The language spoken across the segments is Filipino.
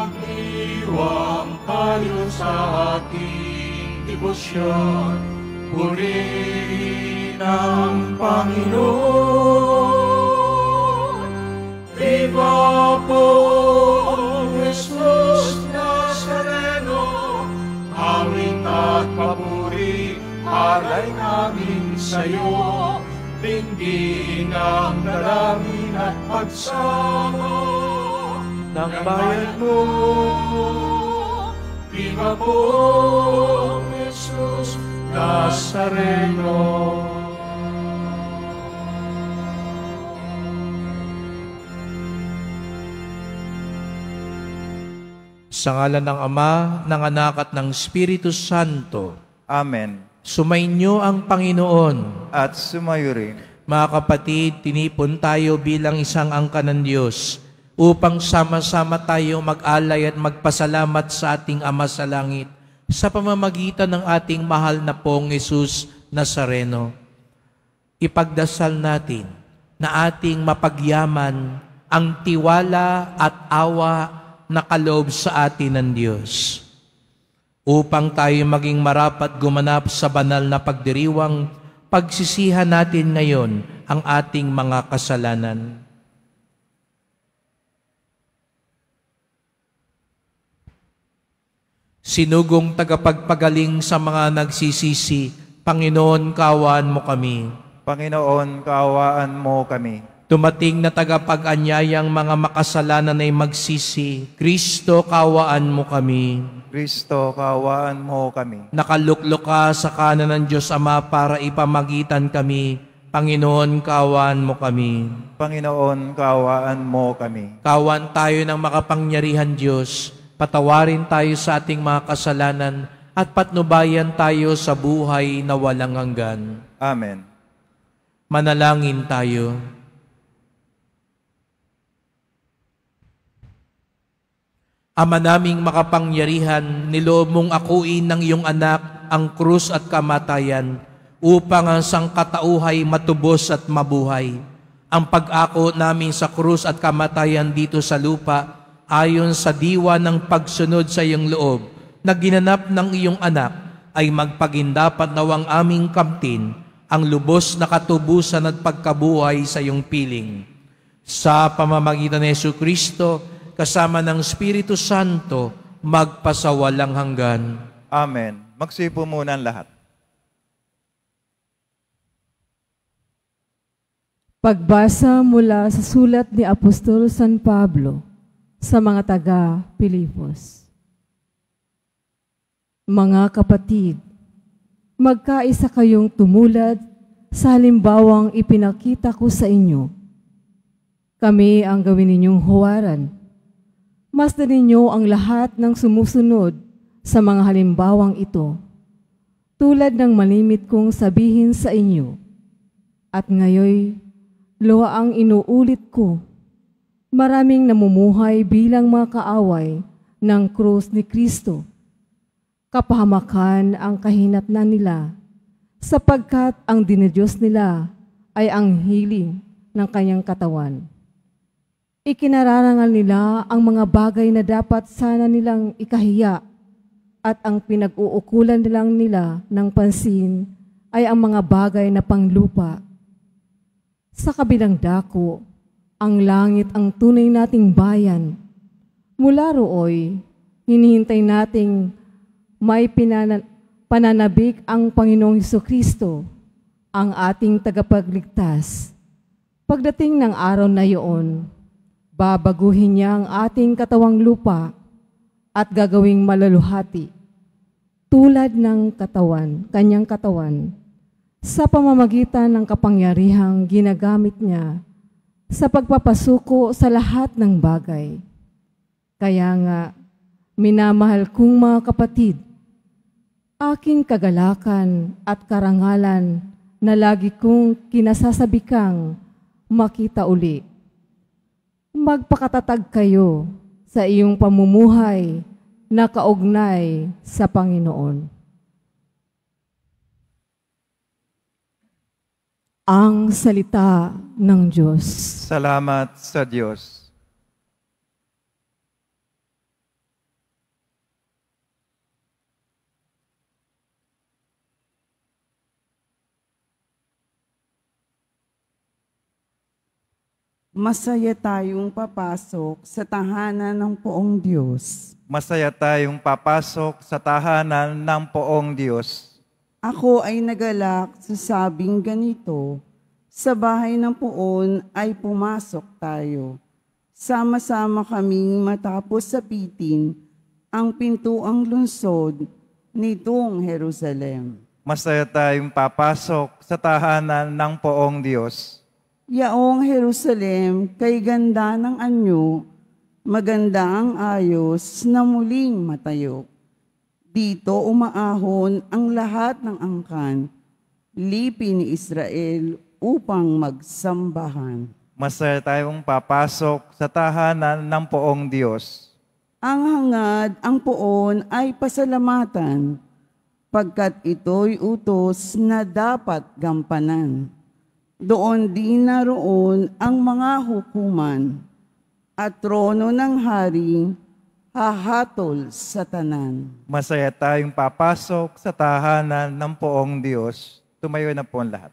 Magdiwang tayo sa ating debosyon, purihin ang Panginoon. Viva poong Jesus Nazareno, awit at papuri, alay namin sa'yo. Dinggin ang dalangin at pagsamo ng bayan mo. Viva poong Jesus Nazareno. Sa ngalan ng Ama, ng Anak at ng Espiritu Santo. Amen. Sumainyo ang Panginoon. At sumayo rin. Mga kapatid, tinipon tayo bilang isang angkan ng Diyos upang sama-sama tayo mag-alay at magpasalamat sa ating Ama sa langit sa pamamagitan ng ating mahal na pong Jesus Nazareno. Ipagdasal natin na ating mapagyaman ang tiwala at awa na kaloob sa atin ng Diyos, upang tayo maging marapat gumanap sa banal na pagdiriwang, pagsisihan natin ngayon ang ating mga kasalanan. Sinugong tagapagpagaling sa mga nagsisisi, Panginoon, kaawaan mo kami. Panginoon, kaawaan mo kami. Dumating na tagapag-anyayang mga makasalanan ay magsisi, Kristo, kaawaan mo kami. Kristo, kaawaan mo kami. Nakaluklok ka sa kanan ng Diyos Ama para ipamagitan kami. Panginoon, kaawaan mo kami. Panginoon, kaawaan mo kami. Kaawaan tayo ng makapangyarihan Diyos. Patawarin tayo sa ating mga kasalanan at patnubayan tayo sa buhay na walang hanggan. Amen. Manalangin tayo. Ama naming makapangyarihan, niloob mong akuin ng iyong anak ang krus at kamatayan upang ang sangkatauhay matubos at mabuhay. Ang pag-ako namin sa krus at kamatayan dito sa lupa ayon sa diwa ng pagsunod sa iyong loob na ginanap ng iyong anak ay magpagindapat nawang aming kamtin ang lubos na katubusan at pagkabuhay sa iyong piling. Sa pamamagitan ni Jesucristo, kasama ng Espiritu Santo, magpasawalang hanggan. Amen. Magsipo muna ang lahat. Pagbasa mula sa sulat ni Apostol San Pablo sa mga taga-Pilipos. Mga kapatid, magkaisa kayong tumulad sa halimbawang ipinakita ko sa inyo. Kami ang gawin ninyong huwaran. Masdan ninyo ang lahat ng sumusunod sa mga halimbawang ito, tulad ng malimit kong sabihin sa inyo. At ngayoy, luha ang inuulit ko, maraming namumuhay bilang mga kaaway ng krus ni Kristo. Kapahamakan ang kahinatnan nila, sapagkat ang dinidiyos nila ay ang hiling ng kanyang katawan. Ikinararangal nila ang mga bagay na dapat sana nilang ikahiya at ang pinag-uukulan nilang nila ng pansin ay ang mga bagay na panglupa. Sa kabilang dako, ang langit ang tunay nating bayan. Mula rooy, hinihintay nating may pananabik ang Panginoong Jesucristo, ang ating tagapagligtas. Pagdating ng araw na iyon, babaguhin niya ang ating katawang lupa at gagawing malaluhati, tulad ng kanyang katawan, sa pamamagitan ng kapangyarihang ginagamit niya sa pagpapasuko sa lahat ng bagay. Kaya nga, minamahal kong mga kapatid, aking kagalakan at karangalan na lagi kong kinasasabikang makita uli. Magpakatatag kayo sa iyong pamumuhay na kaugnay sa Panginoon. Ang salita ng Diyos. Salamat sa Diyos. Masaya tayong papasok sa tahanan ng poong Diyos. Masaya tayong papasok sa tahanan ng poong Diyos. Ako ay nagalak sa sabing ganito, sa bahay ng poon ay pumasok tayo. Sama-sama kaming matapos sapitin ang pintuang lungsod nitong Jerusalem. Masaya tayong papasok sa tahanan ng poong Diyos. Yaong Jerusalem, kay ganda ng anyo, maganda ang ayos na muling matayo. Dito umaahon ang lahat ng angkan, lipi ni Israel upang magsambahan. Masaya tayong papasok sa tahanan ng poong Diyos. Ang hangad, ang poon ay pasalamatan, pagkat ito'y utos na dapat gampanan. Doon din naroon ang mga hukuman at trono ng hari hahatol sa tanan. Masaya tayong papasok sa tahanan ng poong Diyos. Tumayo na po ang lahat.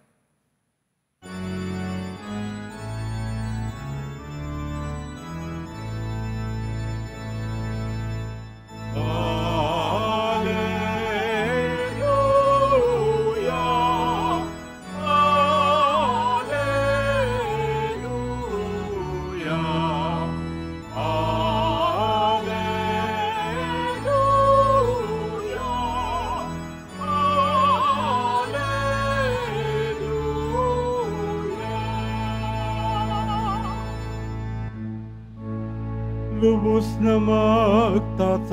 Lubos na magtatamasa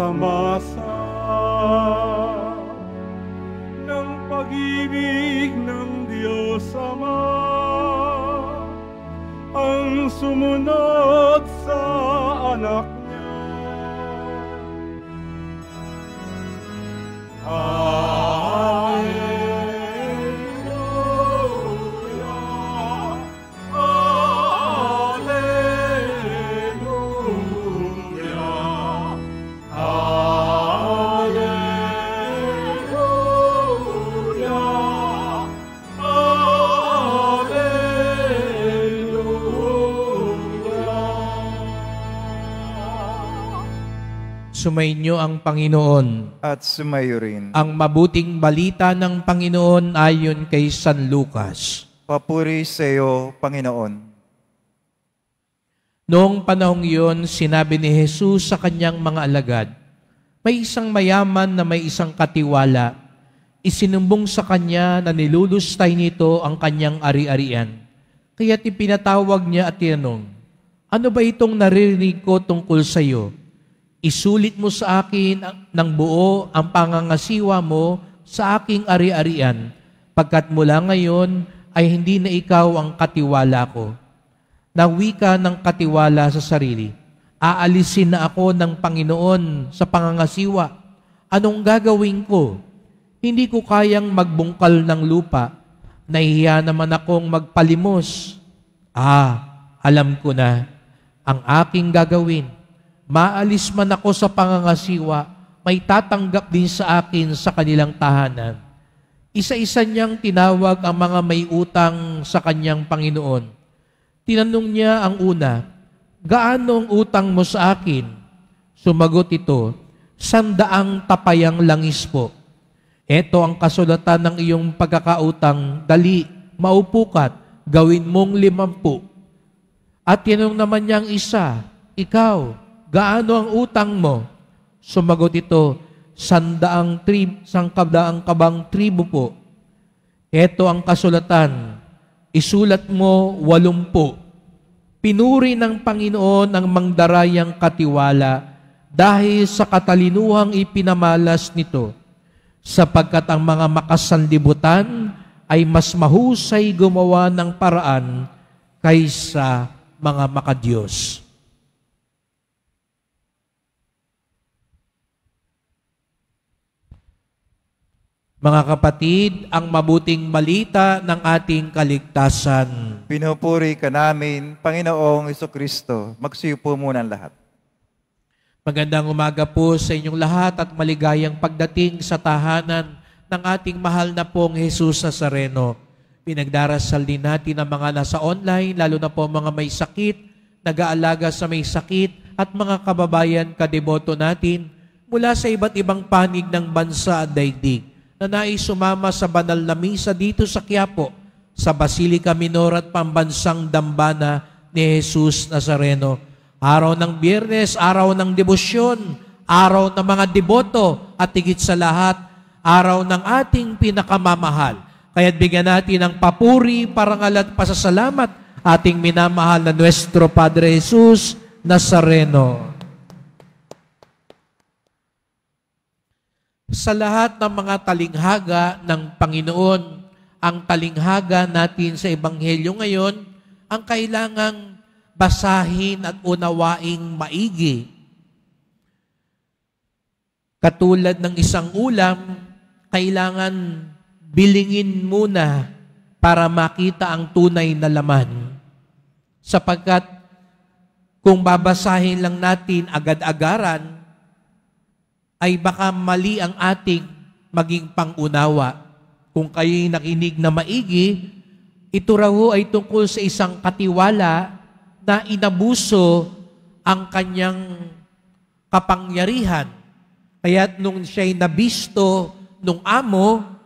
ng pag-ibig ng Diyos Ama ang sumunod sa anak niya. Sumainyo ang Panginoon. At sumayo rin. Ang mabuting balita ng Panginoon ayon kay San Lucas. Papuri sa iyo, Panginoon. Noong panahong iyon, sinabi ni Jesus sa kanyang mga alagad, may isang mayaman na may isang katiwala. Isinumbong sa kanya na nilulustay nito ang kanyang ari-arian. Kaya't ipinatawag niya at tinanong, ano ba itong naririnig ko tungkol sa iyo? Isulit mo sa akin ng buo ang pangangasiwa mo sa aking ari-arian, pagkat mula ngayon ay hindi na ikaw ang katiwala ko. Nawika ng katiwala sa sarili, aalisin na ako ng Panginoon sa pangangasiwa. Anong gagawin ko? Hindi ko kayang magbungkal ng lupa. Nahihiya naman akong magpalimos. Alam ko na ang aking gagawin. Maalis man ako sa pangangasiwa, may tatanggap din sa akin sa kanilang tahanan. Isa-isa niyang tinawag ang mga may utang sa kanyang Panginoon. Tinanong niya ang una, gaano ang utang mo sa akin? Sumagot ito, 100 tapayang langis po. Ito ang kasulatan ng iyong pagkakautang, dali, maupukat, gawin mong 50. At tinanong naman niyang isa, ikaw, gaano ang utang mo? Sumagot ito, 100 kabang tribo po. Ito ang kasulatan, isulat mo 80. Pinuri ng Panginoon ang mangdarayang katiwala dahil sa katalinuhang ipinamalas nito, sapagkat ang mga makasanlibutan ay mas mahusay gumawa ng paraan kaysa mga makadiyos. Mga kapatid, ang mabuting balita ng ating kaligtasan. Pinupuri ka namin, Panginoong Jesucristo. Magsiupo muna ang lahat. Magandang umaga po sa inyong lahat at maligayang pagdating sa tahanan ng ating mahal na pong Jesus Nazareno. Pinagdarasal din natin ang mga nasa online, lalo na po mga may sakit, nag-aalaga sa may sakit, at mga kababayan kadeboto natin mula sa iba't ibang panig ng bansa at daigdig na nais sumama sa banal na misa dito sa Quiapo, sa Basilica Minor at Pambansang Dambana ni Jesus Nazareno. Araw ng Biyernes, araw ng debosyon, araw ng mga deboto, at higit sa lahat, araw ng ating pinakamamahal. Kaya't bigyan natin ng papuri, parangal at pasasalamat ating minamahal na Nuestro Padre Jesus Nazareno. Sa lahat ng mga talinghaga ng Panginoon, ang talinghaga natin sa Ebanghelyo ngayon, ang kailangang basahin at unawaing maigi. Katulad ng isang ulam, kailangan bilingin muna para makita ang tunay na laman. Sapagkat kung babasahin lang natin agad-agaran, ay baka mali ang ating maging pangunawa. Kung kayo'y nakinig na maigi, ito raw ay tungkol sa isang katiwala na inabuso ang kanyang kapangyarihan. Kaya't nung siya'y nabisto nung amo,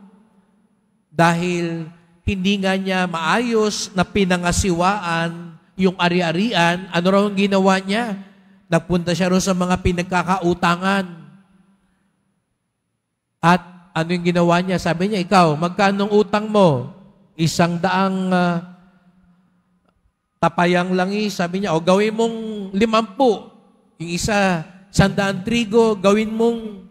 dahil hindi nga niya maayos na pinangasiwaan yung ari-arian, ano raw ang ginawa niya? Nagpunta siya rin sa mga pinagkakautangan. At ano yung ginawa niya? Sabi niya, ikaw, magkano ang utang mo? 100 tapayang langis. Sabi niya, o gawin mong 50. Yung isa, 100 trigo, gawin mong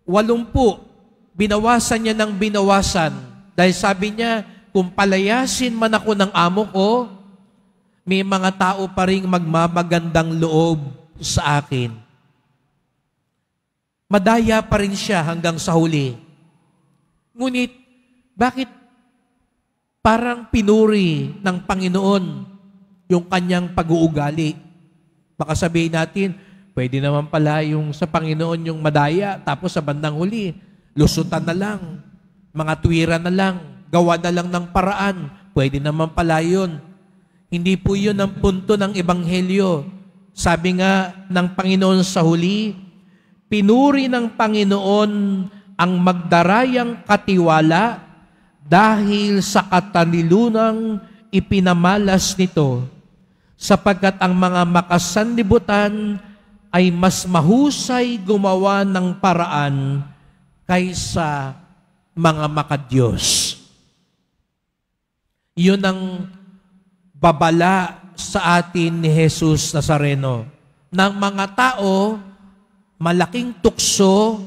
80. Binawasan niya ng binawasan. Dahil sabi niya, kung palayasin man ako ng amo ko, may mga tao pa rin magmamagandang loob sa akin. Madaya pa rin siya hanggang sa huli. Ngunit, bakit parang pinuri ng Panginoon yung kanyang pag-uugali? Baka sabihin natin, pwede naman pala yung sa Panginoon yung madaya, tapos sa bandang huli, lusutan na lang. Mga tuwira na lang, gawa na lang ng paraan, pwede naman pala yun. Hindi po yun ang punto ng Ebanghelyo. Sabi nga ng Panginoon sa huli, pinuri ng Panginoon ang magdarayang katiwala dahil sa katalilunang ipinamalas nito, sapagkat ang mga makasanlibutan ay mas mahusay gumawa ng paraan kaysa mga makadiyos. Yun ang babala sa atin ni Jesus Nazareno. Ng mga tao, malaking tukso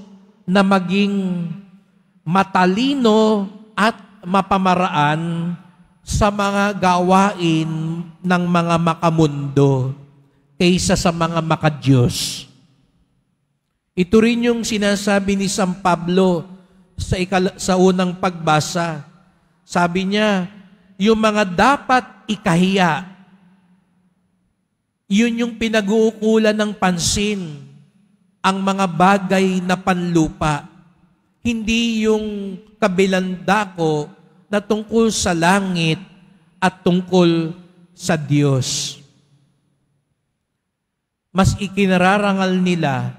na maging matalino at mapamaraan sa mga gawain ng mga makamundo kaysa sa mga makadiyos. Ito rin yung sinasabi ni San Pablo sa unang pagbasa. Sabi niya, yung mga dapat ikahiya, yun yung pinag-uukulan ng pansin, ang mga bagay na panlupa. Hindi yung kabilang dako na tungkol sa langit at tungkol sa Diyos. Mas ikinararangal nila,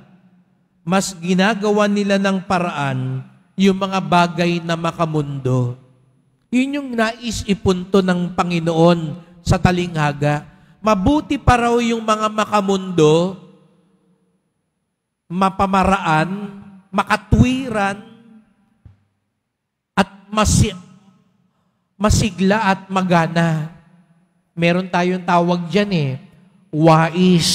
mas ginagawa nila ng paraan yung mga bagay na makamundo. Yun yung nais ipunto ng Panginoon sa talinghaga. Mabuti pa raw yung mga makamundo, mapamaraan, makatwiran, at masigla at magana. Meron tayong tawag dyan wais.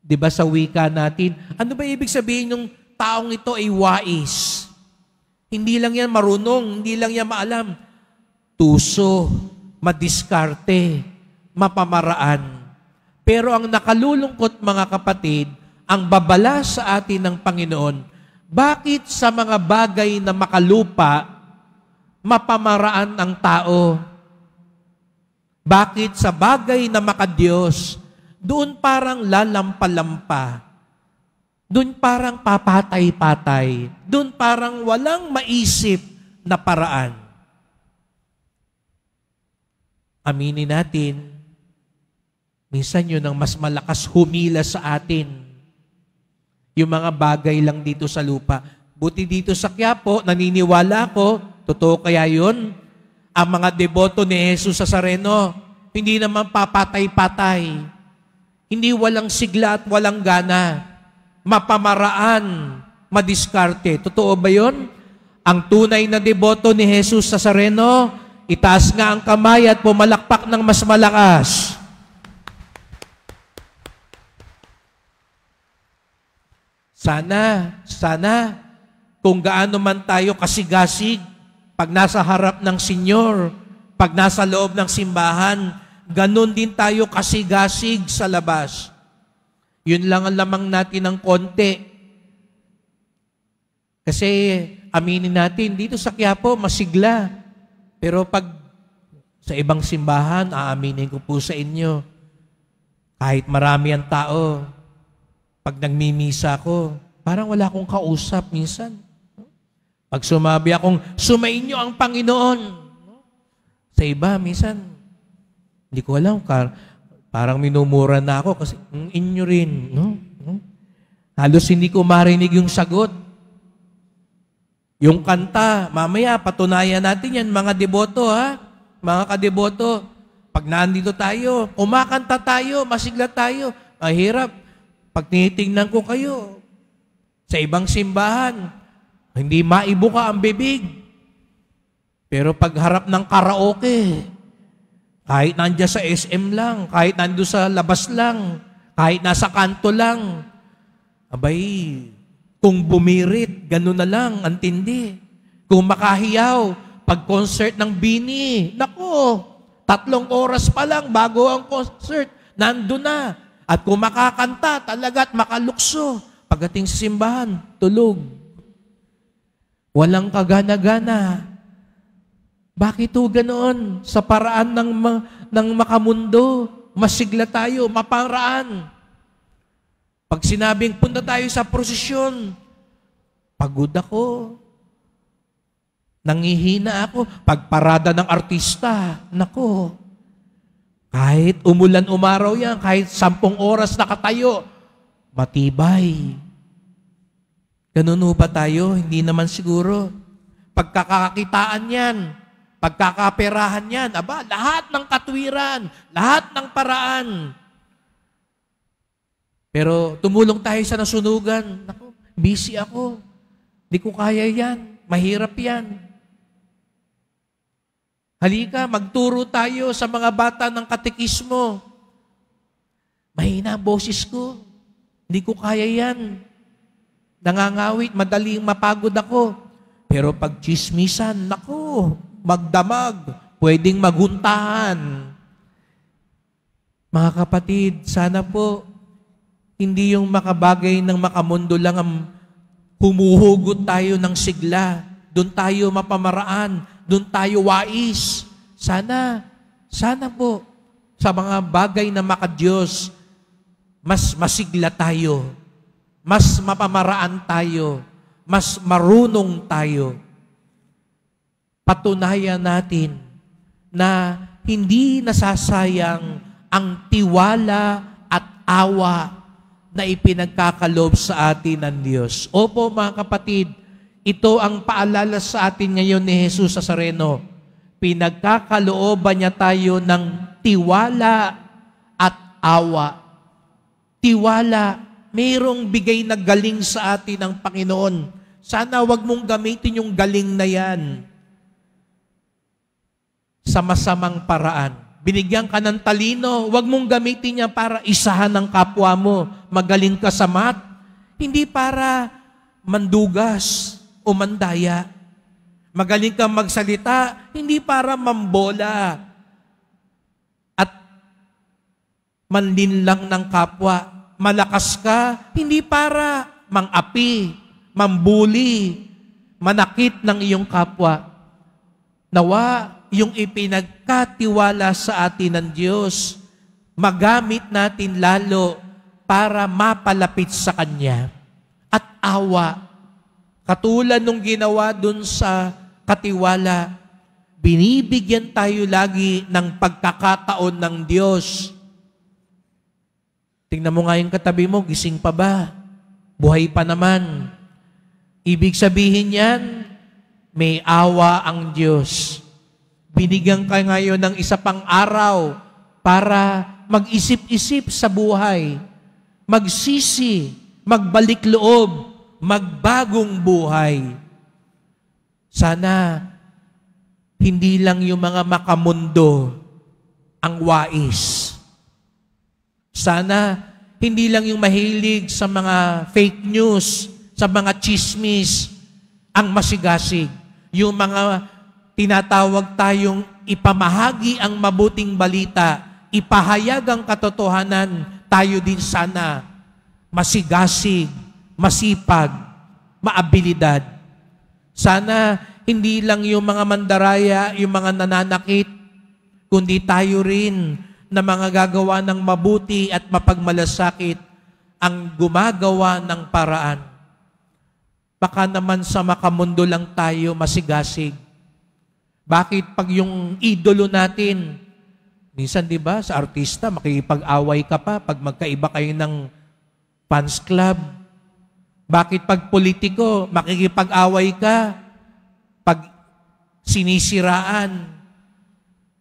Diba sa wika natin? Ano ba ibig sabihin ng taong ito ay wais? Hindi lang yan marunong, hindi lang yan maalam. Tuso, madiskarte, mapamaraan. Pero ang nakalulungkot mga kapatid, ang babala sa atin ng Panginoon, bakit sa mga bagay na makalupa, mapamaraan ang tao? Bakit sa bagay na makadiyos, doon parang lalampa-lampa? Doon parang papatay-patay. Doon parang walang maisip na paraan. aminin natin, minsan yun ang mas malakas humila sa atin. Yung mga bagay lang dito sa lupa. Buti dito sa Quiapo, naniniwala ako, totoo kaya yun? Ang mga deboto ni Jesus Nazareno, hindi naman papatay-patay. Hindi walang sigla at walang gana. Mapamaraan, madiskarte. Totoo ba yun? Ang tunay na deboto ni Jesus Nazareno, itaas nga ang kamay at pumalakpak ng mas malakas. Sana, kung gaano man tayo kasigasig, pag nasa harap ng Senyor, pag nasa loob ng simbahan, ganun din tayo kasigasig sa labas. Yun lang ang lamang natin ng konti. Kasi aminin natin, dito sa Quiapo, masigla. Pero pag sa ibang simbahan, aaminin ko po sa inyo, kahit marami ang tao, pag nagmimisa ko, parang wala akong kausap minsan. Pag sumabi akong, sumainyo ang Panginoon. Sa iba, minsan, hindi ko alam, parang minumura na ako kasi, inyo rin. No? Halos hindi ko marinig yung sagot. Yung kanta, mamaya, patunayan natin yan, mga deboto, ha? Mga kadeboto, pag nandito tayo, kumakanta tayo, masigla tayo, mahirap. Pag tinitingnan ko kayo, sa ibang simbahan, hindi maibuka ang bibig. Pero pag harap ng karaoke, kahit nandiyan sa SM lang, kahit nandiyan sa labas lang, kahit nasa kanto lang, abay, kung bumirit, gano'n na lang, ang tindi. Kung makahiyaw, pag concert ng Bini, nako, 3 oras pa lang bago ang concert, nandun na. At kung makakanta talaga at makalukso, pagdating sa simbahan, tulog. Walang kagana-gana. Bakit ito ganoon? Sa paraan ng makamundo, masigla tayo, maparaan. Pag sinabing punta tayo sa prosesyon, pagod ako. Nangihina ako. Pagparada ng artista, nako. Kahit umulan umaraw yan, kahit 10 oras nakatayo, matibay. Ganun ba tayo? Hindi naman siguro. Pagkakakitaan yan, pagkakaperahan yan, aba, lahat ng katwiran, lahat ng paraan. Pero tumulong tayo sa nasunugan. Naku, busy ako. Di ko kaya yan. Mahirap yan. Halika, magturo tayo sa mga bata ng katekismo. Mahina ang boses ko. Hindi ko kaya yan. Nangangawit, madaling mapagod ako. Pero pag chismisan, naku, magdamag, pwedeng maguntahan. Mga kapatid, sana po, hindi yung makabagay ng makamundo lang ang humuhugot tayo ng sigla. Doon tayo mapamaraan. Doon tayo wais. Sana po, sa mga bagay na makadiyos, mas masigla tayo, mas mapamaraan tayo, mas marunong tayo. Patunayan natin na hindi nasasayang ang tiwala at awa na ipinagkakaloob sa atin ng Diyos. Opo mga kapatid, ito ang paalala sa atin ngayon ni Jesus Nazareno. Pinagkakalooban niya tayo ng tiwala at awa. Tiwala, mayroong bigay na galing sa atin ng Panginoon. Sana wag mong gamitin yung galing na yan sa masamang paraan. Binigyan ka ng talino, wag mong gamitin niya para isahan ng kapwa mo. Magaling ka sa math, hindi para mandugas o mandaya. Magaling kang magsalita, hindi para mambola at manlinlang ng kapwa. Malakas ka, hindi para mangapi, mambuli, manakit ng iyong kapwa. Nawa, yung ipinagkatiwala sa atin ng Diyos, magamit natin lalo para mapalapit sa Kanya. At awa, katulad nung ginawa dun sa katiwala, binibigyan tayo lagi ng pagkakataon ng Diyos. Tingnan mo nga yung katabi mo, gising pa ba? Buhay pa naman. Ibig sabihin yan, may awa ang Diyos. Binigyan ka ngayon ng isa pang araw para mag-isip-isip sa buhay, magsisi, magbalik loob, magbagong buhay. Sana hindi lang yung mga makamundo ang wais. Sana hindi lang yung mahilig sa mga fake news, sa mga chismis, ang masigasig. Yung mga tinatawag tayong ipamahagi ang mabuting balita, ipahayag ang katotohanan, tayo din sana masigasig, masipag, maabilidad. Sana hindi lang yung mga mandaraya, yung mga nananakit, kundi tayo rin na mga gagawa ng mabuti at mapagmalasakit ang gumagawa ng paraan. Baka naman sa makamundo lang tayo masigasig. Bakit pag yung idolo natin, minsan di ba sa artista, makikipag-away ka pa pag magkaiba kayo ng fans club. Bakit pag politiko, makikipag-away ka pag sinisiraan,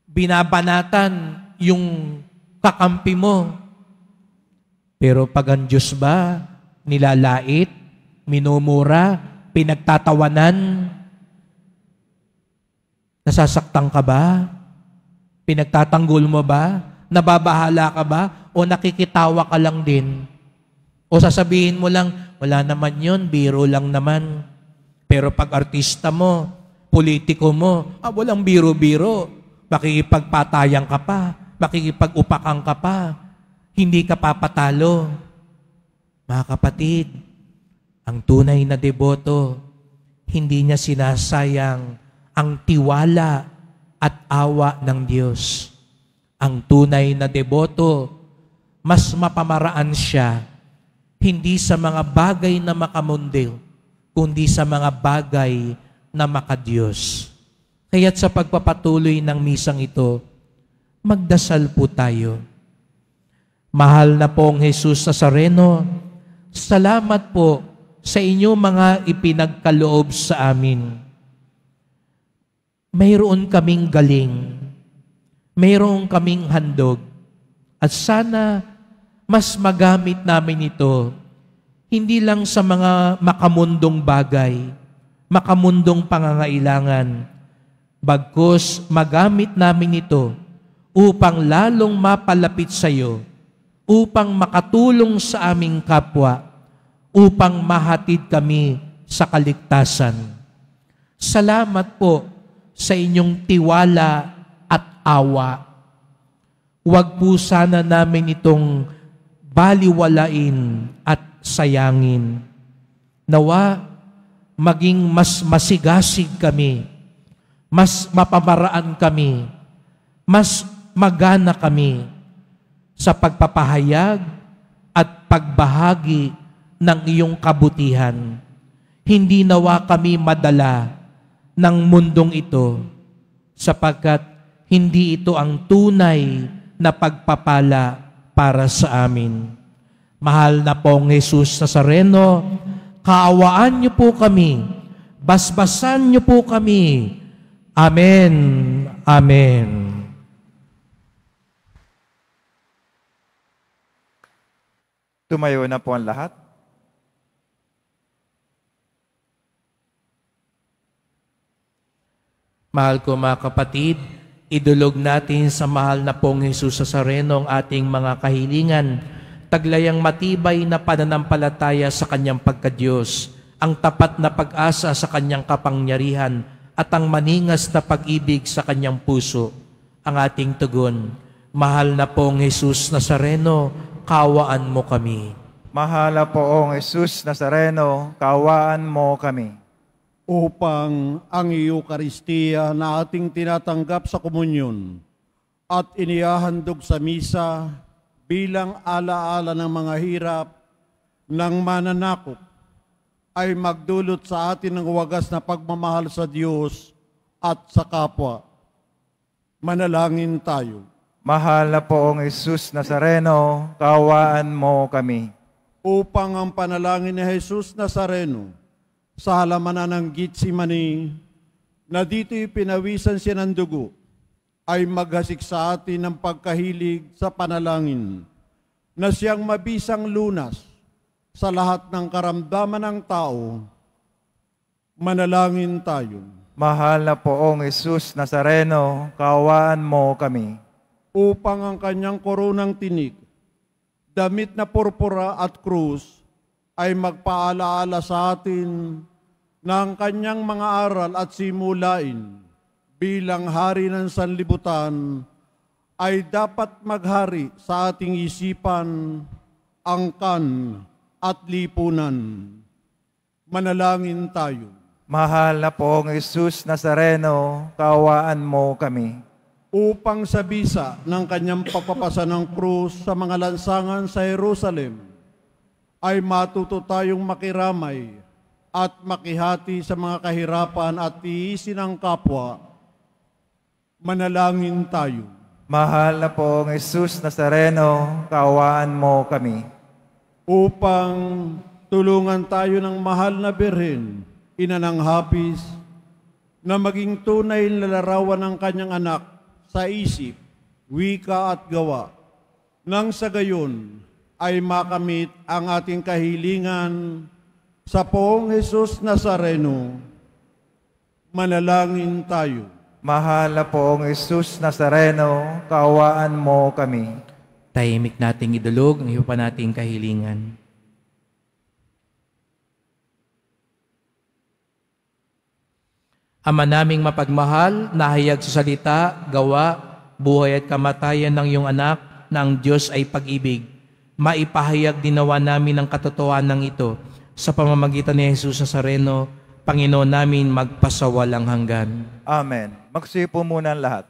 binabanatan yung kakampi mo. Pero pag ang Diyos ba, nilalait, minumura, pinagtatawanan, nasasaktan ka ba? Pinagtatanggol mo ba? Nababahala ka ba? O nakikitawa ka lang din? O sasabihin mo lang, wala naman yun, biro lang naman. Pero pag artista mo, politiko mo, walang biro-biro. Makikipagpatayan ka pa, makikipag-upakan ka pa, hindi ka papatalo. Mga kapatid, ang tunay na deboto, hindi niya sinasayang ang tiwala at awa ng Diyos. Ang tunay na deboto, mas mapamaraan siya, hindi sa mga bagay na makamundo, kundi sa mga bagay na makadiyos. Kaya't sa pagpapatuloy ng misang ito, magdasal po tayo. Mahal na pong Jesus Nazareno, salamat po sa inyo mga ipinagkaloob sa amin. Mayroon kaming galing, mayroon kaming handog, at sana mas magamit namin ito, hindi lang sa mga makamundong bagay, makamundong pangangailangan, bagkus magamit namin ito upang lalong mapalapit sa iyo, upang makatulong sa aming kapwa, upang mahatid kami sa kaligtasan. Salamat po sa inyong tiwala at awa. Huwag po sana namin itong baliwalain at sayangin. Nawa, maging mas masigasig kami, mas mapamaraan kami, mas magana kami sa pagpapahayag at pagbahagi ng iyong kabutihan. Hindi nawa kami madala ng mundong ito, sapagkat hindi ito ang tunay na pagpapala para sa amin. Mahal na pong Jesus Nazareno, kaawaan niyo po kami, basbasan niyo po kami. Amen. Amen. Tumayo na po ang lahat. Mahal ko mga kapatid, idulog natin sa mahal na pong Jesus Nazareno ang ating mga kahilingan, taglayang matibay na pananampalataya sa kanyang pagkadiyos, ang tapat na pag-asa sa kanyang kapangyarihan, at ang maningas na pag-ibig sa kanyang puso. Ang ating tugon, mahal na pong Jesus Nazareno, kaawaan mo kami. Mahal na poong Jesus Nazareno, kaawaan mo kami. Upang ang Eucharistia na ating tinatanggap sa komunyon at inihahandog sa misa bilang alaala ng mga hirap ng mananakop ay magdulot sa atin ng wagas na pagmamahal sa Diyos at sa kapwa. Manalangin tayo. Mahal na poong Jesus Nazareno, kaawaan mo kami. Upang ang panalangin ni Jesus Nazareno sa halamanan ng Gitsemani, na dito'y pinawisan siya ng dugo, ay maghasik sa atin ng pagkahilig sa panalangin, na siyang mabisang lunas sa lahat ng karamdaman ng tao. Manalangin tayo. Mahal na poong Jesus Nazareno, kaawaan mo kami. Upang ang kanyang koronang tinik, damit na purpura at krus, ay magpaalaala sa atin ng kanyang mga aral at simulain bilang hari ng sanlibutan, ay dapat maghari sa ating isipan, angkan at lipunan. Manalangin tayo. Mahal na poong Jesus Nazareno, kaawaan mo kami. Upang sa bisa ng kanyang pagpapasa ng krus sa mga lansangan sa Jerusalem, ay matuto tayong makiramay at makihati sa mga kahirapan at tiisin ng kapwa. Manalangin tayo. Mahal na poong Jesus Nazareno, kaawaan mo kami. Upang tulungan tayo ng mahal na Birhen, ina ng hapis, na maging tunay na larawan ng kanyang anak sa isip, wika at gawa, nang sa gayon ay makamit ang ating kahilingan sa poong Jesus Nazareno. Manalangin tayo. Mahal na poong Jesus Nazareno, kaawaan mo kami. Tahimik nating idulog ang iba pa nating kahilingan. Ama naming mapagmahal, nahayag sa salita, gawa, buhay at kamatayan ng iyong anak na ang Diyos ay pag-ibig. Maipahayag dinawa namin ang katotohanan ng ito sa pamamagitan ni Jesus Nazareno, Panginoon namin magpasawalang hanggan. Amen. Magsipo muna ang lahat.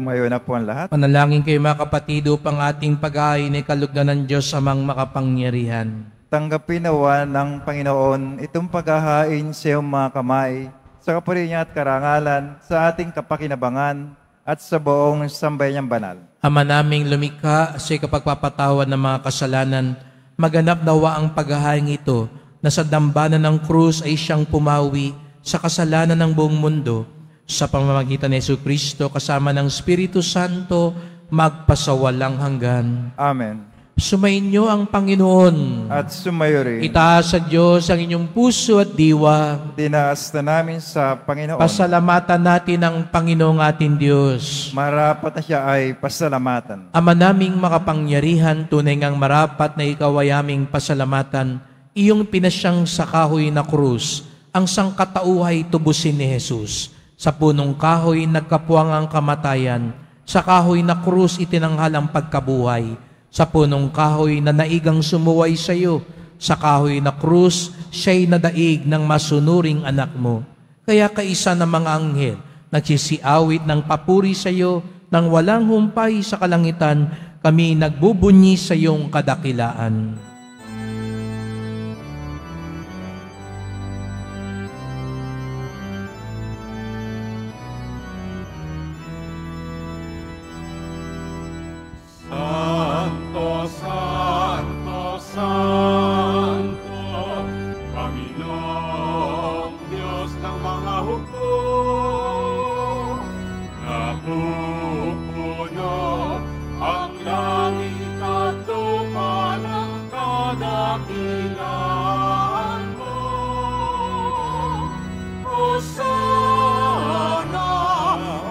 Tumayo na po ang lahat. Manalangin kayo mga kapatid upang ating pag-aay na kalugdan ng Diyos amang makapangyarihan. Tanggapin nawa ng Panginoon itong paghahain sa iyong mga kamay, sa kapuri niya at karangalan, sa ating kapakinabangan at sa buong sambayan niyang banal. Ama naming lumikha sa kapagpapatawan ng mga kasalanan, maganap nawa ang paghahain ito na sa dambana ng krus ay siyang pumawi sa kasalanan ng buong mundo. Sa pamamagitan ni Jesucristo kasama ng Espiritu Santo, magpasawalang hanggan. Amen. Sumainyo ang Panginoon. At sumayo rin. Itaas sa Diyos ang inyong puso at diwa. Dinaas na namin sa Panginoon. Pasalamatan natin ang Panginoong ating Diyos. Marapat na siya ay pasalamatan. Ama naming makapangyarihan, tunay ngang marapat na ikaw ay aming pasalamatan. Iyong pinasyang sa kahoy na krus, ang sangkatauhay tubusin ni Jesus. Sa punong kahoy nagkapuwang ang kamatayan, sa kahoy na krus itinanghal ang pagkabuhay. Sa punong kahoy na naigang sumuway sa iyo, sa kahoy na krus, siya'y nadaig ng masunuring anak mo. Kaya kaisa ng mga anghel, nagsisiawit ng papuri sa iyo, nang walang humpay sa kalangitan, kami nagbubunyi sa iyong kadakilaan. Santo, Santo, Santo, Panginoong Diyos ng mga hukbo, napupuno ang langit at lupa ng kadakilaan mo. Hosana,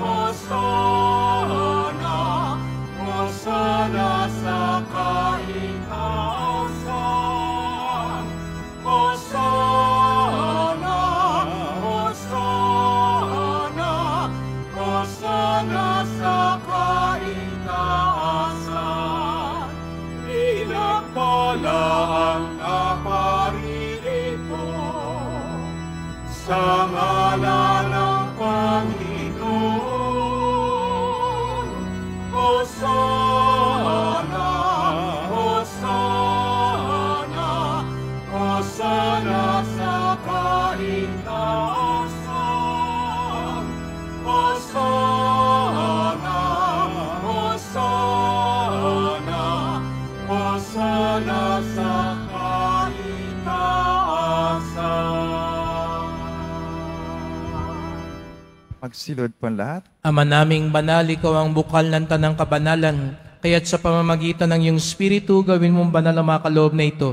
Hosana, Hosana sa kaitaasan. Hosana, Hosana, Hosana sa kaitaasan. Pinagpala ang naparirito sa ngalan ng Panginoon. Hosana, Hosana, Hosana sa kaitaasan. Hosana, Hosana, Hosana sa kaitaasan. Magsilod po ang lahat. Ama naming banal, ikaw ang bukal ng tanang kabanalan, kaya't sa pamamagitan ng iyong Espiritu, gawin mong banal ang mga kaloob na ito,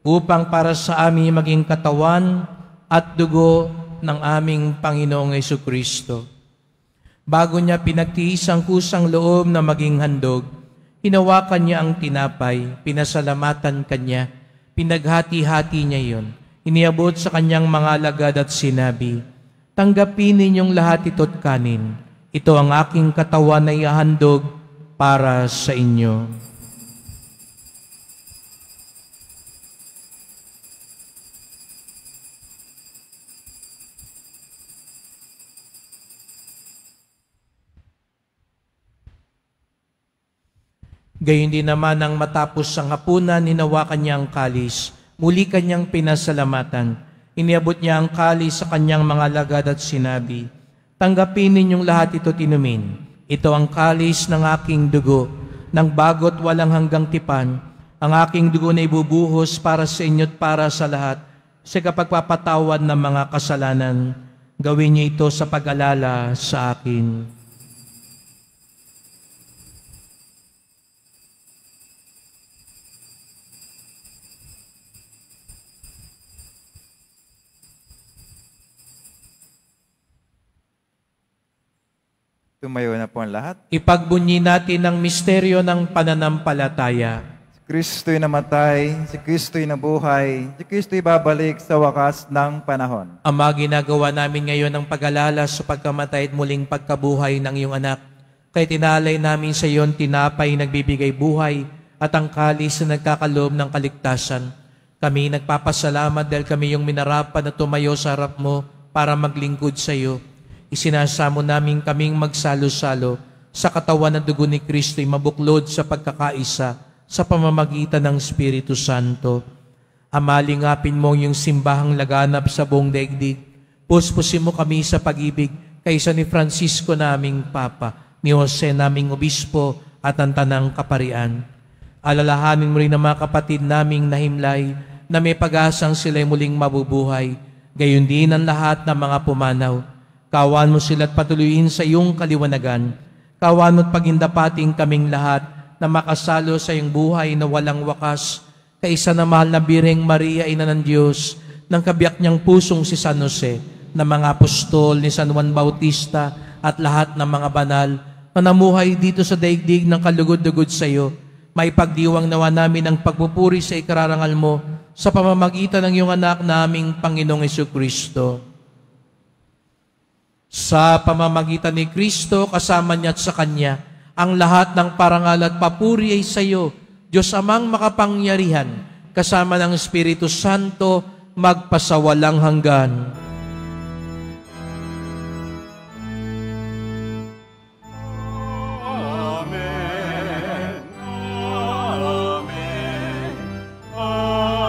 upang para sa amin maging katawan at dugo ng aming Panginoong Jesucristo. Bago niya pinagtiis ang kusang loob na maging handog, hinawakan niya ang tinapay, pinasalamatan kanya, pinaghati-hati niya iyon, iniabot sa kanyang mga alagad at sinabi, "Tanggapin ninyong lahat ito't kanin. Ito ang aking katawan na ihahandog para sa inyo." Gayon din naman nang matapos ang hapunan, hinawakan niya ang kalis. Muli kanyang pinasalamatan. Iniabot niya ang kalis sa kanyang mga alagad at sinabi, "Tanggapin ninyong lahat ito't inumin. Ito ang kalis ng aking dugo, ng bago't walang hanggang tipan. Ang aking dugo na ibubuhos para sa inyo't para sa lahat, sa kapagpapatawad ng mga kasalanan. Gawin niyo ito sa pag-alala sa akin." Tumayo na po ang lahat. Ipagbunyi natin ang misteryo ng pananampalataya. Si Kristo'y namatay, si Kristo'y nabuhay, si Kristo'y babalik sa wakas ng panahon. Ama, ginagawa namin ngayon ang pag-alala sa pagkamatay at muling pagkabuhay ng iyong anak. Kaya tinalay namin sa iyon tinapay nagbibigay buhay at ang kalis na nagkakaloob ng kaligtasan. Kami nagpapasalamat dahil kami yung minarapan na tumayo sa harap mo para maglingkod sa iyo. Isinasamo namin kaming magsalo-salo sa katawan ng dugo ni Kristo'y mabuklod sa pagkakaisa sa pamamagitan ng Espiritu Santo. Ama, lingapin mo yung simbahang laganap sa buong daigdig. Puspusin mo kami sa pag-ibig kaysa ni Francisco naming Papa, ni Jose naming Obispo at ang Tanang Kaparian. Alalahanin mo rin ang mga kapatid naming nahimlay na may pag-asang sila'y muling mabubuhay. Gayon din ang lahat ng mga pumanaw. Kawan mo sila at patuloyin sa iyong kaliwanagan. Kawan mo at pagindapating kaming lahat na makasalo sa iyong buhay na walang wakas. Kaisa na mahal na Birheng Maria, Ina ng Diyos, ng kabiyak niyang pusong si San Jose, ng mga apostol ni San Juan Bautista at lahat ng mga banal na namuhay dito sa daigdig ng kalugod-lugod sa iyo. May pagdiwang nawa namin ang pagpupuri sa ikararangal mo sa pamamagitan ng iyong anak naming Panginoong Jesucristo. Sa pamamagitan ni Kristo, kasama niya at sa Kanya, ang lahat ng parangal at papuri ay sa iyo, Diyos Amang makapangyarihan, kasama ng Espiritu Santo, magpasawalang hanggan. Amen. Amen. Amen. Amen. Amen.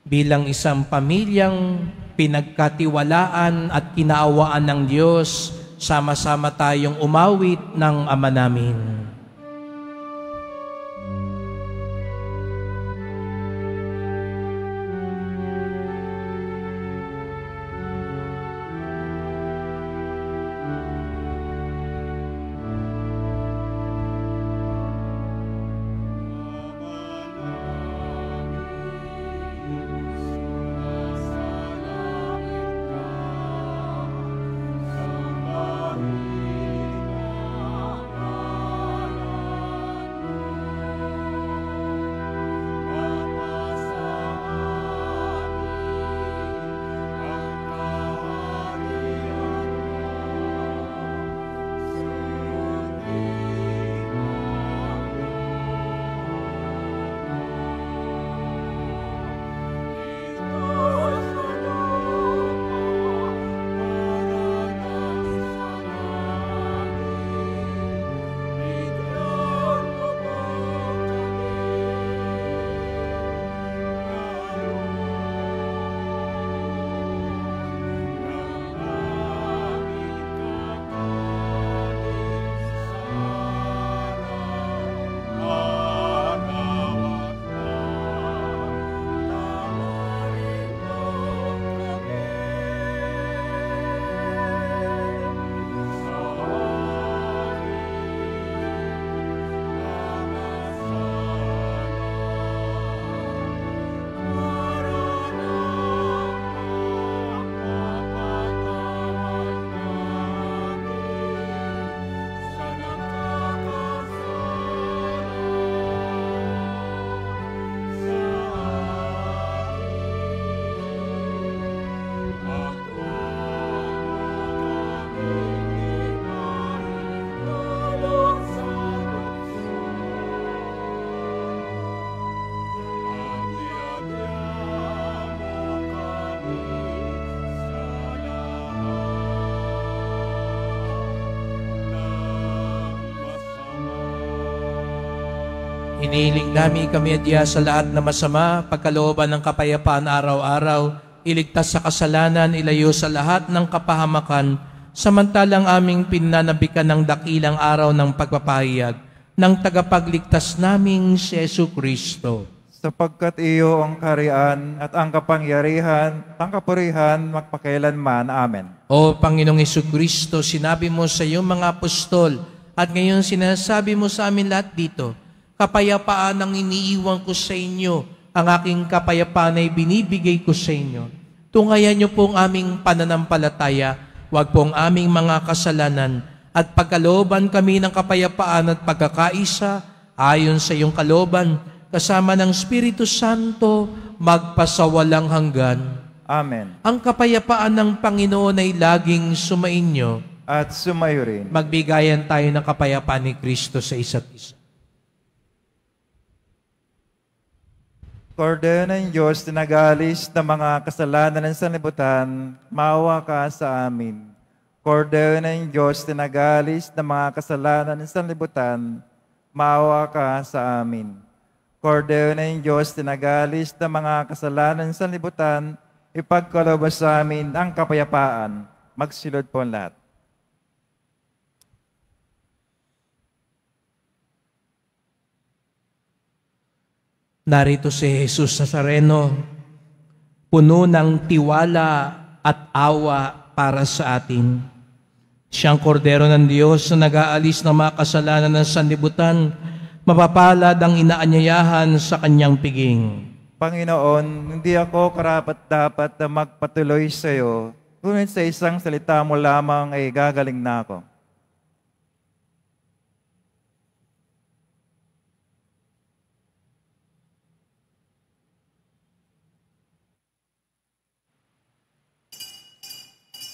Bilang isang pamilyang pinagkatiwalaan at kinaawaan ng Diyos, sama-sama tayong umawit ng Ama namin. Inihiling namin kami adya sa lahat na masama, pagkalooban ng kapayapaan araw-araw, iligtas sa kasalanan, ilayo sa lahat ng kapahamakan, samantalang aming pinanabikan ng dakilang araw ng pagpapahayag ng tagapagligtas naming si Jesucristo. Sapagkat iyo ang kaharian at ang kapangyarihan, ang kapurihan, magpakailanman. Amen. O Panginoong Jesucristo, sinabi mo sa iyong mga apostol, at ngayon sinasabi mo sa amin lahat dito, kapayapaan ang iniiwan ko sa inyo, ang aking kapayapaan ay binibigay ko sa inyo. Tungayan niyo po ang aming pananampalataya, huwag po ang aming mga kasalanan, at pagkalooban kami ng kapayapaan at pagkakaisa, ayon sa iyong kalooban, kasama ng Espiritu Santo, magpasawalang hanggan. Amen. Ang kapayapaan ng Panginoon ay laging sumainyo. At sumayo rin. Magbigayan tayo ng kapayapaan ni Kristo sa isa't isa. Kordero ng Diyos, tinagalis ng mga kasalanan ng sanlibutan, maawa ka sa amin. Kordero ng Diyos, tinagalis ng mga kasalanan ng sanlibutan, maawa ka sa amin. Kordero ng Diyos, tinagalis ng mga kasalanan ng sanlibutan, ipagkaloob sa amin ang kapayapaan. Magsilod po ang lahat. Narito si Jesus Nazareno, puno ng tiwala at awa para sa atin. Siyang kordero ng Diyos na nag-aalis ng mga kasalanan ng sanlibutan, mapapalad ang inaanyayahan sa kanyang piging. Panginoon, hindi ako karapat-dapat na magpatuloy sa iyo, ngunit sa isang salita mo lamang ay gagaling na ako.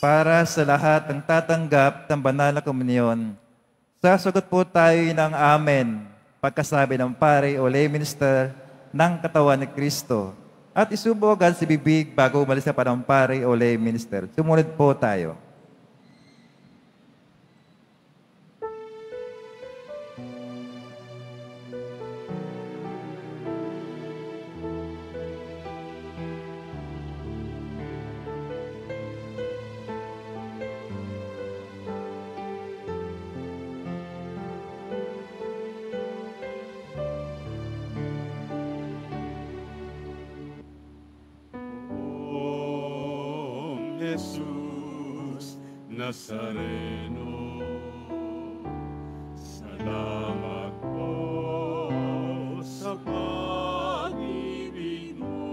Para sa lahat ng tatanggap ng banal na komunyon, sasagot po tayo ng Amen pagkasabi ng pare o lay minister ng katawan ni Kristo. At isubo agad sa bibig bago umalis sa panampare o lay minister. Sumunod po tayo. Jesus Nazareno, salamat po sa pag-ibig mo.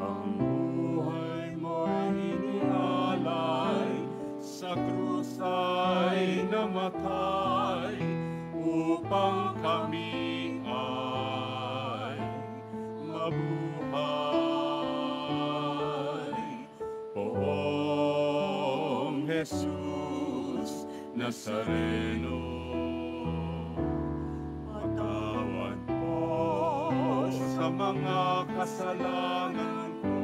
Ang buhay mo'y inialay, sa krus ay namatay, upang kami ay mabuhay. Poong Jesus Nazareno, patawad po sa mga kasalanan ko.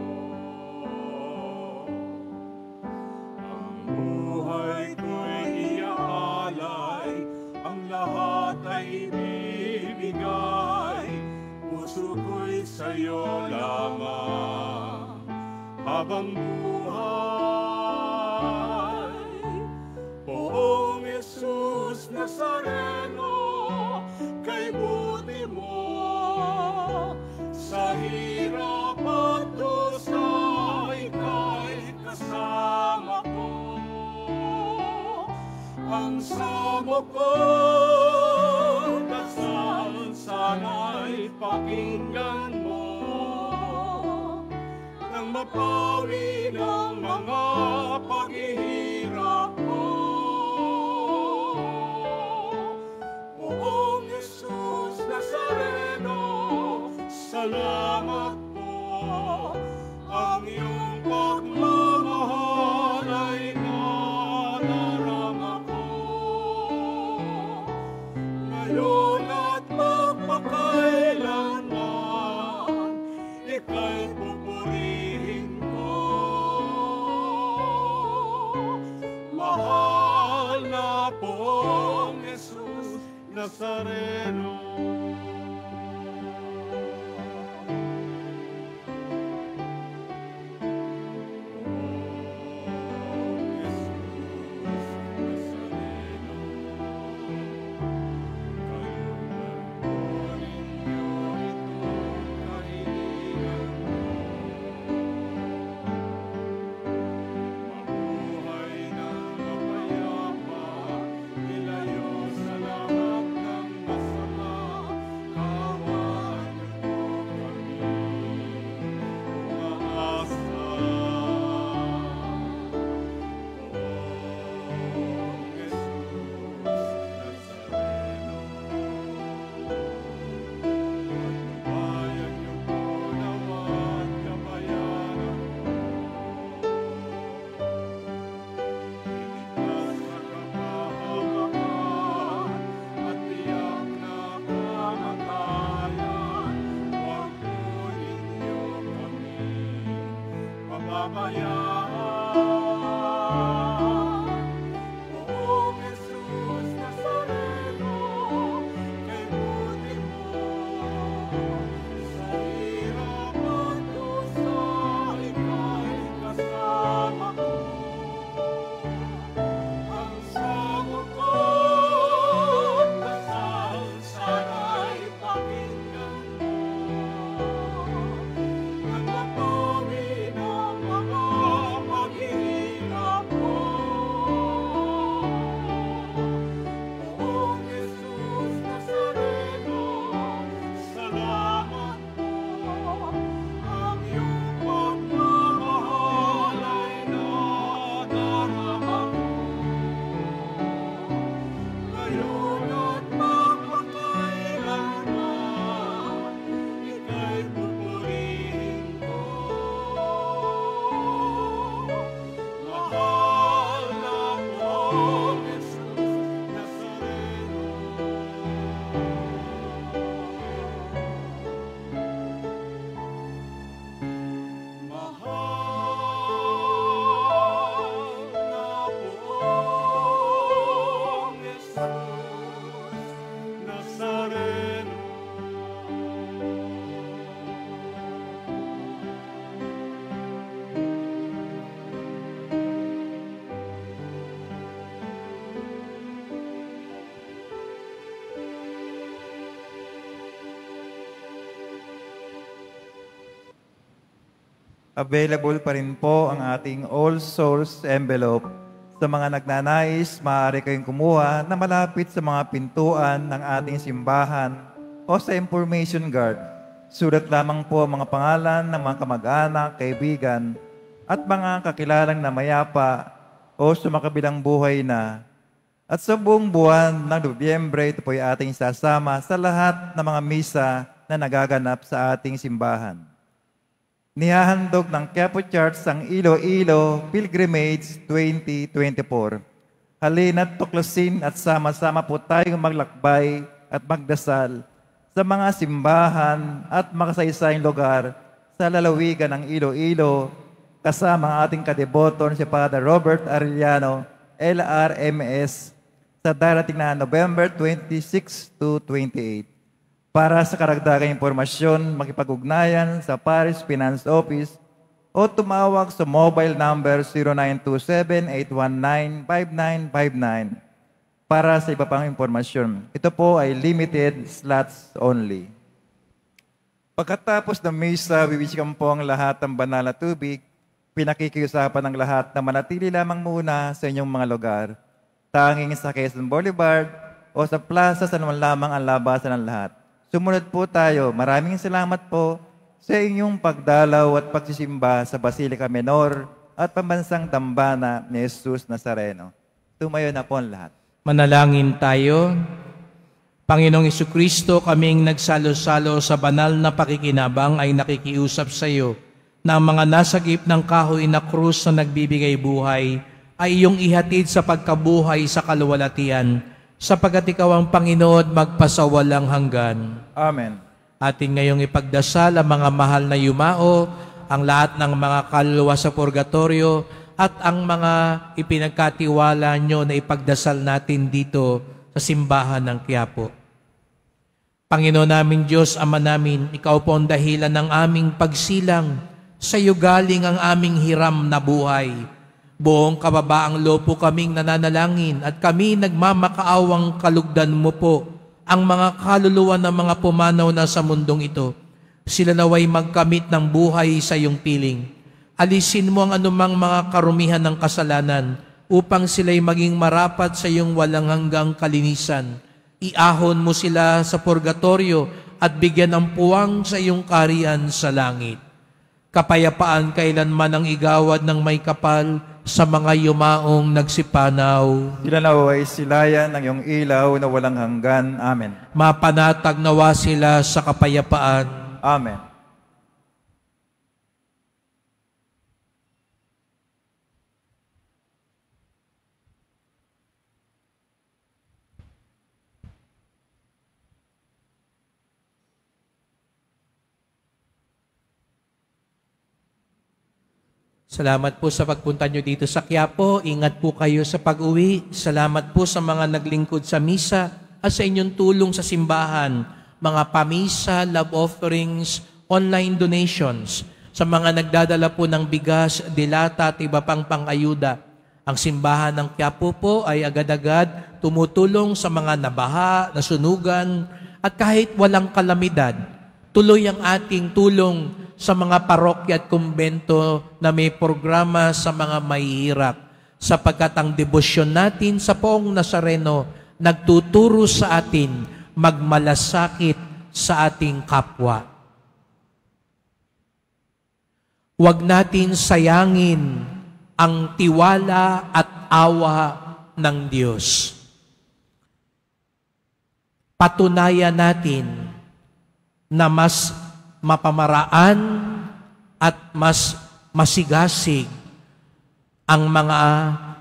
Ang buhay ko'y iaalay, ang lahat ay ibibigay, puso ko'y sa'yo lamang habang buhay. Poong Jesus Nazareno, kay buti mo, sa hirap at dusa, ika'y kasama ko. Ang samo ko, dasal sana'y pakinggan mo, nang mapawi ng mga paghihirap ko. Poong Jesus Nazareno, salamat po, ang iyong pagmamahal ay nadarama ko. Ngayon at magpakailanman, ika'y pupurihin ko. Mahal na Poong Jesus Nazareno. Poong Jesus Nazareno, kay buti mo, sa hirap at dusa, ika'y kasama ko. Ang samo ko, dasal sana'y pakinggan mo, nang mapawi ng mga Available pa rin po ang ating All Souls envelope. Sa mga nagnanais, maaari kayong kumuha na malapit sa mga pintuan ng ating simbahan o sa information guard. Sulat lamang po ang mga pangalan ng mga kamag-anak, kaibigan, at mga kakilalang na mayapa o sumakabilang buhay na. At sa buong buwan ng Nobyembre, ito po ay ating sasama sa lahat ng mga misa na nagaganap sa ating simbahan. Nihahandog ng Quiapo Church ang Iloilo Pilgrimage 2024. Halina't tuklasin at sama-sama po tayong maglakbay at magdasal sa mga simbahan at makasaysayang lugar sa lalawigan ng Iloilo kasama ang ating kadeboton si Father Robert Arellano, LRMS, sa darating na November 26 to 28. Para sa karagdagang impormasyon, makipag-ugnayan sa Parish Finance Office o tumawag sa mobile number 0927-819-5959 para sa iba pang impormasyon. Ito po ay limited slots only. Pagkatapos ng misa, bibigyan po ang lahat ng banal na tubig. Pinakikiusapan ng lahat na manatili lamang muna sa inyong mga lugar. Tanging sa Quezon Boulevard o sa plaza sa naman lamang ang labasan ng lahat. Sumunod po tayo. Maraming salamat po sa inyong pagdalaw at pagsisimba sa Basilica Menor at Pambansang Dambana ni Jesus Nazareno. Tumayo na po ang lahat. Manalangin tayo. Panginoong Jesucristo, kaming nagsalo-salo sa banal na pakikinabang ay nakikiusap sa iyo na ang mga nasagip ng kahoy na krus na nagbibigay buhay ay iyong ihatid sa pagkabuhay sa kaluwalhatian, sapagkat ikaw ang Panginoon magpasawalang hanggan. Amen. Atin ngayong ipagdasal ang mga mahal na yumao, ang lahat ng mga kaluluwa sa purgatorio, at ang mga ipinagkatiwala nyo na ipagdasal natin dito sa simbahan ng Quiapo. Panginoon namin Diyos, Ama namin, ikaw po ang dahilan ng aming pagsilang. Sa iyo galing ang aming hiram na buhay. Buong kababaang loob po kaming nananalangin at kami nagmamakaawang kalugdan mo po ang mga kaluluwa ng mga pumanaw na sa mundong ito. Sila naway magkamit ng buhay sa iyong piling. Alisin mo ang anumang mga karumihan ng kasalanan upang sila'y maging marapat sa iyong walang hanggang kalinisan. Iahon mo sila sa purgatorio at bigyan ng puwang sa iyong kaharian sa langit. Kapayapaan kailanman ang igawad ng may kapal sa mga yumaong nagsipanaw. Sila naway silayan ng iyong ilaw na walang hanggan. Amen. Mapanatag nawa sila sa kapayapaan. Amen. Salamat po sa pagpunta nyo dito sa Quiapo. Ingat po kayo sa pag-uwi. Salamat po sa mga naglingkod sa misa at sa inyong tulong sa simbahan, mga pamisa, love offerings, online donations, sa mga nagdadala po ng bigas, dilata at iba pang pang-ayuda. Ang simbahan ng Quiapo po ay agad-agad tumutulong sa mga nabaha, nasunugan, at kahit walang kalamidad, tuloy ang ating tulong sa mga parokya at kumbento na may programa sa mga mahihirap, sapagkat ang debosyon natin sa Poong Nazareno nagtuturo sa atin magmalasakit sa ating kapwa. Huwag natin sayangin ang tiwala at awa ng Diyos. Patunayan natin na mas mapamaraan at mas masigasig ang mga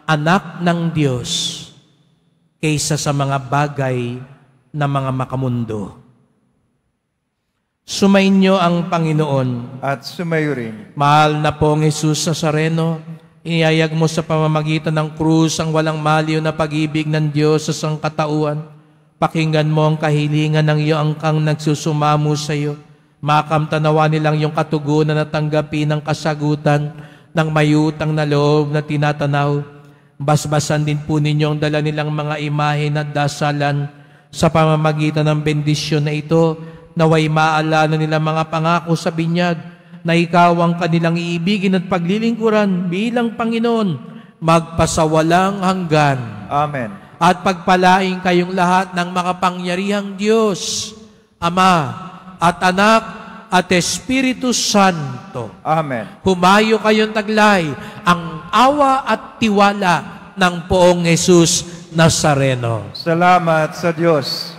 anak ng Diyos kaysa sa mga bagay na mga makamundo. Sumainyo ang Panginoon. At sumayo rin. Mahal na pong Jesus Nazareno, iniyayag mo sa pamamagitan ng krus ang walang maliw na pag-ibig ng Diyos sa sangkatauhan. Pakinggan mo ang kahilingan ng iyo angkang nagsusumamo sa iyo. Makamtanawa nilang yung katugunan na tanggapin ng kasagutan ng mayutang na loob na tinatanaw. Basbasan din po ninyo ang dala nilang mga imahe at dasalan sa pamamagitan ng bendisyon na ito, naway maalala nila mga pangako sa binyag na ikaw ang kanilang iibigin at paglilingkuran bilang Panginoon, magpasawalang hanggan. Amen. At pagpalaing kayong lahat ng makapangyarihang Diyos, Ama at Anak at Espiritu Santo. Amen. Humayo kayong taglay ang awa at tiwala ng poong Jesus Nazareno. Salamat sa Diyos.